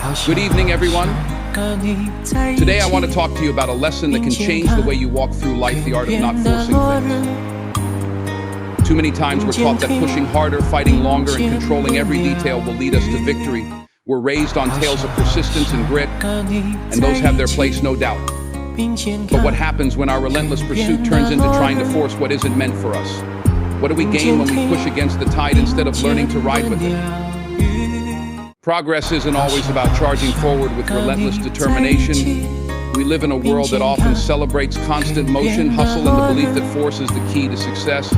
Good evening, everyone. Today I want to talk to you about a lesson that can change the way you walk through life, the art of not forcing things. Too many times we're taught that pushing harder, fighting longer, and controlling every detail will lead us to victory. We're raised on tales of persistence and grit, and those have their place, no doubt. But what happens when our relentless pursuit turns into trying to force what isn't meant for us? What do we gain when we push against the tide instead of learning to ride with it? Progress isn't always about charging forward with relentless determination. We live in a world that often celebrates constant motion, hustle, and the belief that force is the key to success.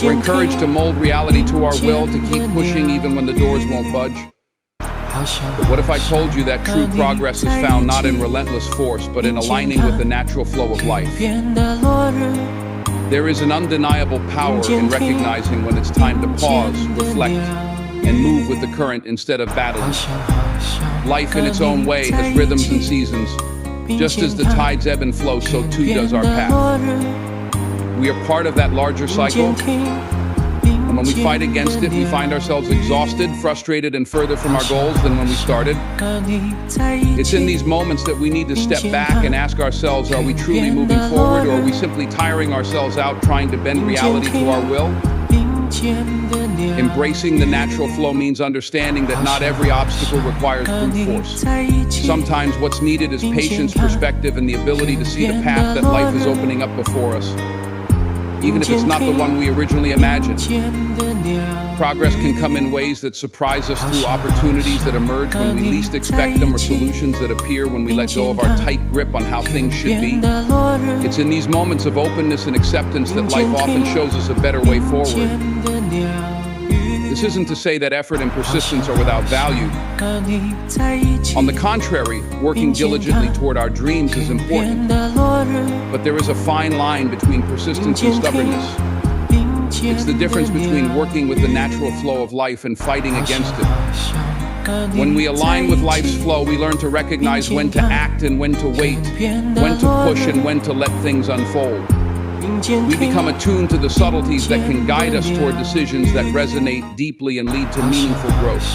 We're encouraged to mold reality to our will, to keep pushing even when the doors won't budge. But what if I told you that true progress is found not in relentless force, but in aligning with the natural flow of life? There is an undeniable power in recognizing when it's time to pause, reflect, and move with the current instead of battling. Life in its own way has rhythms and seasons. Just as the tides ebb and flow, so too does our path. We are part of that larger cycle, and when we fight against it, we find ourselves exhausted, frustrated, and further from our goals than when we started. It's in these moments that we need to step back and ask ourselves, are we truly moving forward, or are we simply tiring ourselves out trying to bend reality to our will? Embracing the natural flow means understanding that not every obstacle requires brute force. Sometimes what's needed is patience, perspective, and the ability to see the path that life is opening up before us, even if it's not the one we originally imagined. Progress can come in ways that surprise us through opportunities that emerge when we least expect them, or solutions that appear when we let go of our tight grip on how things should be. It's in these moments of openness and acceptance that life often shows us a better way forward. This isn't to say that effort and persistence are without value. On the contrary, working diligently toward our dreams is important. But there is a fine line between persistence and stubbornness. It's the difference between working with the natural flow of life and fighting against it. When we align with life's flow, we learn to recognize when to act and when to wait, when to push and when to let things unfold. We become attuned to the subtleties that can guide us toward decisions that resonate deeply and lead to meaningful growth.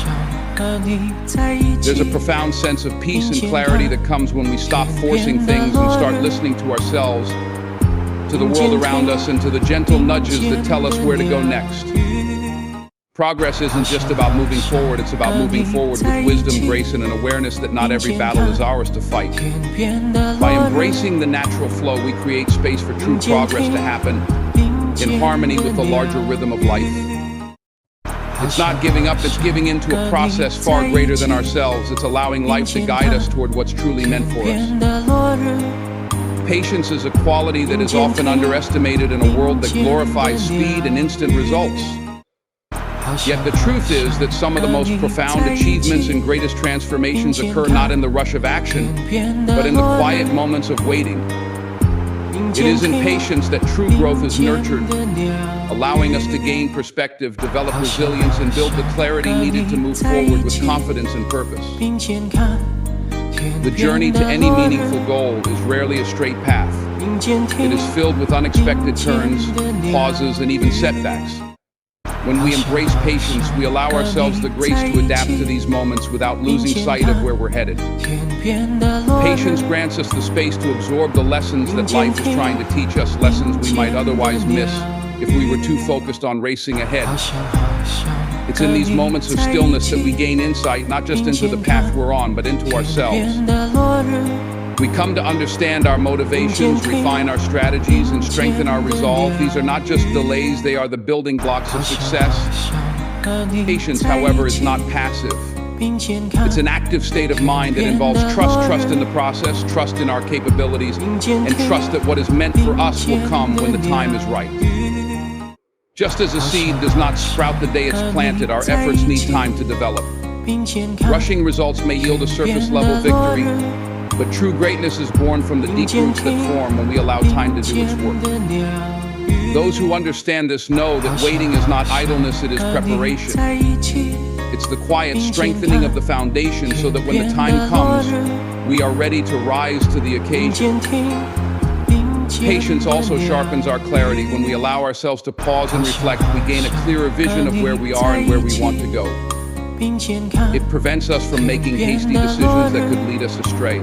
There's a profound sense of peace and clarity that comes when we stop forcing things and start listening to ourselves, to the world around us, and to the gentle nudges that tell us where to go next. Progress isn't just about moving forward, it's about moving forward with wisdom, grace, and an awareness that not every battle is ours to fight. By embracing the natural flow, we create space for true progress to happen in harmony with the larger rhythm of life. It's not giving up, it's giving into a process far greater than ourselves. It's allowing life to guide us toward what's truly meant for us. Patience is a quality that is often underestimated in a world that glorifies speed and instant results. Yet the truth is that some of the most profound achievements and greatest transformations occur not in the rush of action, but in the quiet moments of waiting. It is in patience that true growth is nurtured, allowing us to gain perspective, develop resilience, and build the clarity needed to move forward with confidence and purpose. The journey to any meaningful goal is rarely a straight path. It is filled with unexpected turns, pauses, and even setbacks. When we embrace patience, we allow ourselves the grace to adapt to these moments without losing sight of where we're headed. Patience grants us the space to absorb the lessons that life is trying to teach us, lessons we might otherwise miss if we were too focused on racing ahead. It's in these moments of stillness that we gain insight, not just into the path we're on, but into ourselves. We come to understand our motivations, refine our strategies, and strengthen our resolve. These are not just delays, they are the building blocks of success. Patience, however, is not passive. It's an active state of mind that involves trust in the process, trust in our capabilities, and trust that what is meant for us will come when the time is right. Just as a seed does not sprout the day it's planted, our efforts need time to develop. Rushing results may yield a surface-level victory, but true greatness is born from the deep roots that form when we allow time to do its work. Those who understand this know that waiting is not idleness, it is preparation. It's the quiet strengthening of the foundation so that when the time comes, we are ready to rise to the occasion. Patience also sharpens our clarity. When we allow ourselves to pause and reflect, we gain a clearer vision of where we are and where we want to go. It prevents us from making hasty decisions that could lead us astray.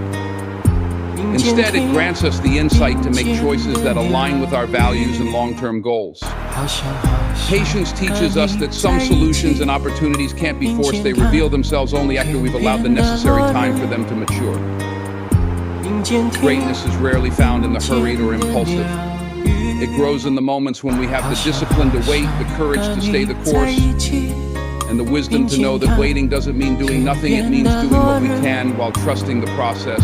Instead, it grants us the insight to make choices that align with our values and long-term goals. Patience teaches us that some solutions and opportunities can't be forced. They reveal themselves only after we've allowed the necessary time for them to mature. Greatness is rarely found in the hurried or impulsive. It grows in the moments when we have the discipline to wait, the courage to stay the course, and the wisdom to know that waiting doesn't mean doing nothing. It means doing what we can while trusting the process.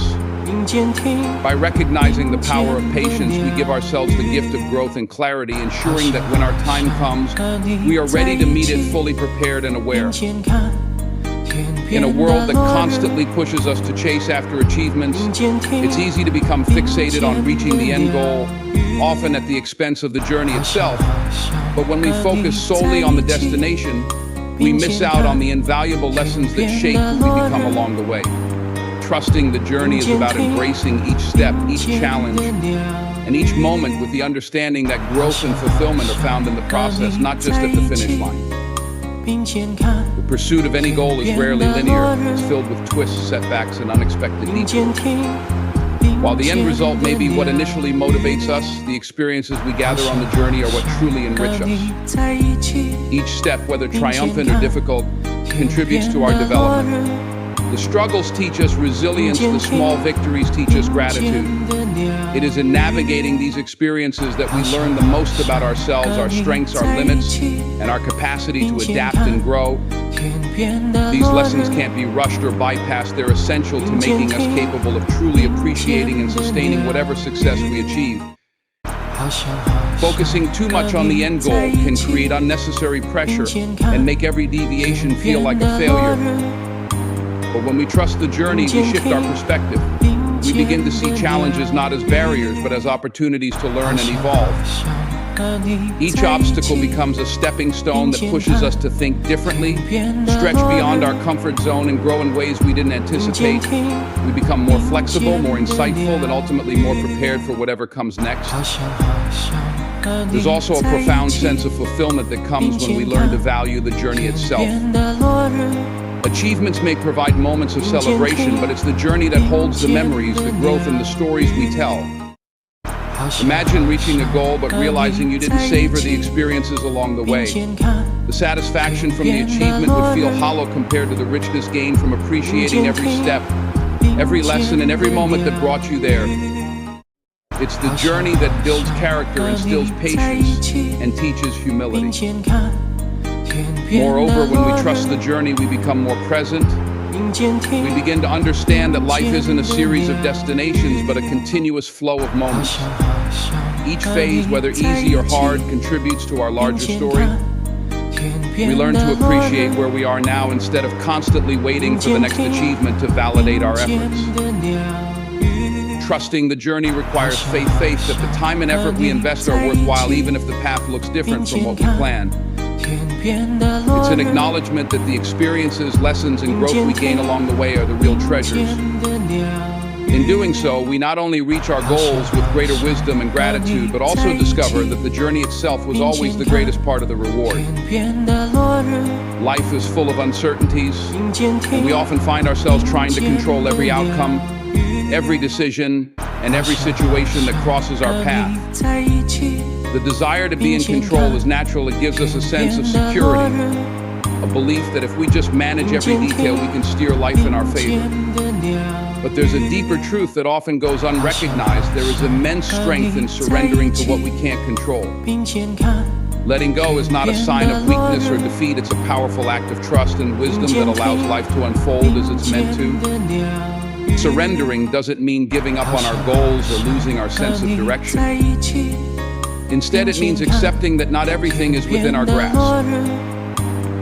By recognizing the power of patience, we give ourselves the gift of growth and clarity, ensuring that when our time comes, we are ready to meet it fully prepared and aware. In a world that constantly pushes us to chase after achievements, it's easy to become fixated on reaching the end goal, often at the expense of the journey itself. But when we focus solely on the destination, we miss out on the invaluable lessons that shape who we become along the way. Trusting the journey is about embracing each step, each challenge, and each moment with the understanding that growth and fulfillment are found in the process, not just at the finish line. The pursuit of any goal is rarely linear. It's filled with twists, setbacks, and unexpected detours. While the end result may be what initially motivates us, the experiences we gather on the journey are what truly enrich us. Each step, whether triumphant or difficult, contributes to our development. The struggles teach us resilience, the small victories teach us gratitude. It is in navigating these experiences that we learn the most about ourselves, our strengths, our limits, and our capacity to adapt and grow. These lessons can't be rushed or bypassed. They're essential to making us capable of truly appreciating and sustaining whatever success we achieve. Focusing too much on the end goal can create unnecessary pressure and make every deviation feel like a failure. But when we trust the journey, we shift our perspective. We begin to see challenges not as barriers, but as opportunities to learn and evolve. Each obstacle becomes a stepping stone that pushes us to think differently, stretch beyond our comfort zone, and grow in ways we didn't anticipate. We become more flexible, more insightful, and ultimately more prepared for whatever comes next. There's also a profound sense of fulfillment that comes when we learn to value the journey itself. Achievements may provide moments of celebration, but it's the journey that holds the memories, the growth, and the stories we tell. Imagine reaching a goal but realizing you didn't savor the experiences along the way. The satisfaction from the achievement would feel hollow compared to the richness gained from appreciating every step, every lesson, and every moment that brought you there. It's the journey that builds character, instills patience, and teaches humility. Moreover, when we trust the journey, we become more present. We begin to understand that life isn't a series of destinations, but a continuous flow of moments. Each phase, whether easy or hard, contributes to our larger story. We learn to appreciate where we are now instead of constantly waiting for the next achievement to validate our efforts. Trusting the journey requires faith that the time and effort we invest are worthwhile, even if the path looks different from what we planned. It's an acknowledgement that the experiences, lessons, and growth we gain along the way are the real treasures. In doing so, we not only reach our goals with greater wisdom and gratitude, but also discover that the journey itself was always the greatest part of the reward. Life is full of uncertainties, and we often find ourselves trying to control every outcome, every decision, and every situation that crosses our path. The desire to be in control is natural. It gives us a sense of security, a belief that if we just manage every detail, we can steer life in our favor. But there's a deeper truth that often goes unrecognized. There is immense strength in surrendering to what we can't control. Letting go is not a sign of weakness or defeat. It's a powerful act of trust and wisdom that allows life to unfold as it's meant to. Surrendering doesn't mean giving up on our goals or losing our sense of direction. Instead, it means accepting that not everything is within our grasp.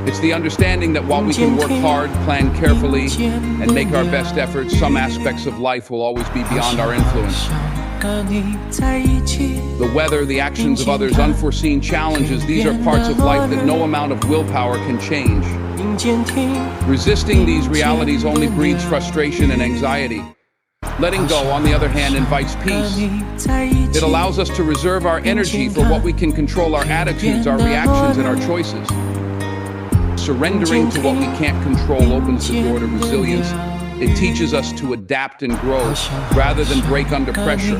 It's the understanding that while we can work hard, plan carefully, and make our best efforts, some aspects of life will always be beyond our influence. The weather, the actions of others, unforeseen challenges, these are parts of life that no amount of willpower can change. Resisting these realities only breeds frustration and anxiety. Letting go, on the other hand, invites peace. It allows us to reserve our energy for what we can control: our attitudes, our reactions, and our choices. Surrendering to what we can't control opens the door to resilience. It teaches us to adapt and grow rather than break under pressure.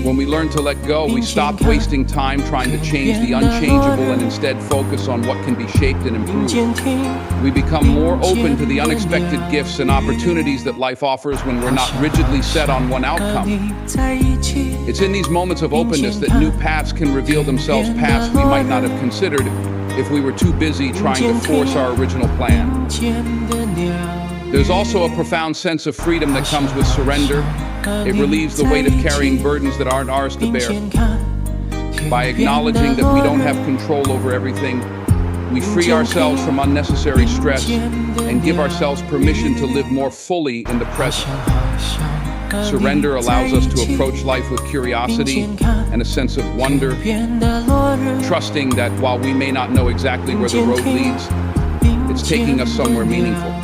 When we learn to let go, we stop wasting time trying to change the unchangeable and instead focus on what can be shaped and improved. We become more open to the unexpected gifts and opportunities that life offers when we're not rigidly set on one outcome. It's in these moments of openness that new paths can reveal themselves, paths we might not have considered if we were too busy trying to force our original plan. There's also a profound sense of freedom that comes with surrender. It relieves the weight of carrying burdens that aren't ours to bear. By acknowledging that we don't have control over everything, we free ourselves from unnecessary stress and give ourselves permission to live more fully in the present. Surrender allows us to approach life with curiosity and a sense of wonder, trusting that while we may not know exactly where the road leads, it's taking us somewhere meaningful.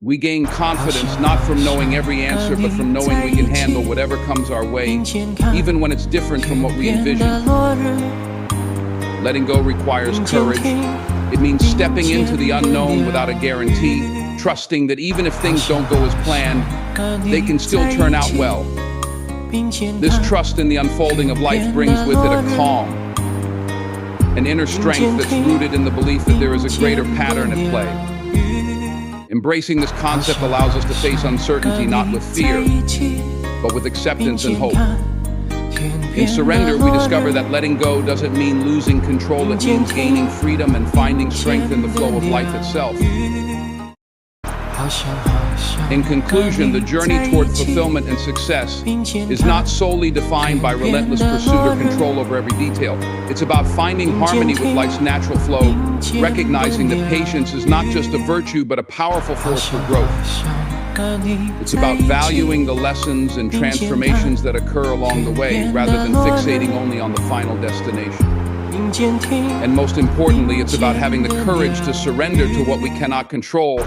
We gain confidence not from knowing every answer, but from knowing we can handle whatever comes our way, even when it's different from what we envisioned. Letting go requires courage. It means stepping into the unknown without a guarantee, trusting that even if things don't go as planned, they can still turn out well. This trust in the unfolding of life brings with it a calm, an inner strength that's rooted in the belief that there is a greater pattern at play. Embracing this concept allows us to face uncertainty not with fear, but with acceptance and hope. In surrender, we discover that letting go doesn't mean losing control, it means gaining freedom and finding strength in the flow of life itself. In conclusion, the journey toward fulfillment and success is not solely defined by relentless pursuit or control over every detail. It's about finding harmony with life's natural flow, recognizing that patience is not just a virtue but a powerful force for growth. It's about valuing the lessons and transformations that occur along the way rather than fixating only on the final destination. And most importantly, it's about having the courage to surrender to what we cannot control,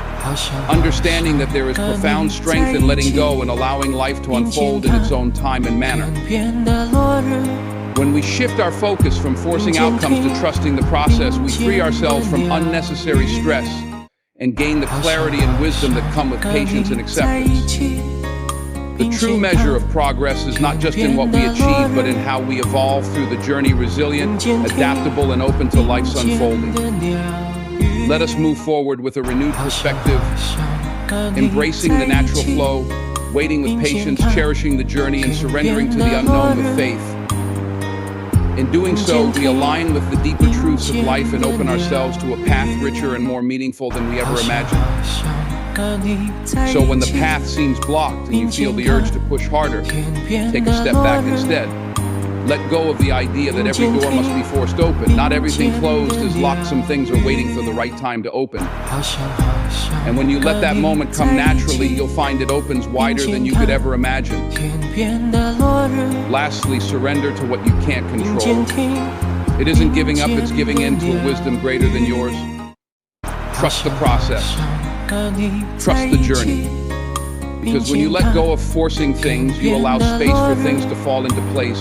understanding that there is profound strength in letting go and allowing life to unfold in its own time and manner. When we shift our focus from forcing outcomes to trusting the process, we free ourselves from unnecessary stress and gain the clarity and wisdom that come with patience and acceptance. The true measure of progress is not just in what we achieve, but in how we evolve through the journey, resilient, adaptable, and open to life's unfolding. Let us move forward with a renewed perspective, embracing the natural flow, waiting with patience, cherishing the journey, and surrendering to the unknown with faith. In doing so, we align with the deeper truths of life and open ourselves to a path richer and more meaningful than we ever imagined. So when the path seems blocked and you feel the urge to push harder, take a step back instead. Let go of the idea that every door must be forced open. Not everything closed is locked. Some things are waiting for the right time to open. And when you let that moment come naturally, you'll find it opens wider than you could ever imagine. Lastly, surrender to what you can't control. It isn't giving up, it's giving in to a wisdom greater than yours. Trust the process. Trust the journey. Because when you let go of forcing things, you allow space for things to fall into place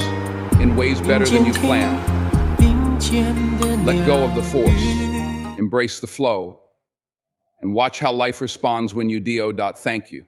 in ways better than you planned. Let go of the force. Embrace the flow. And watch how life responds when you do. Thank you.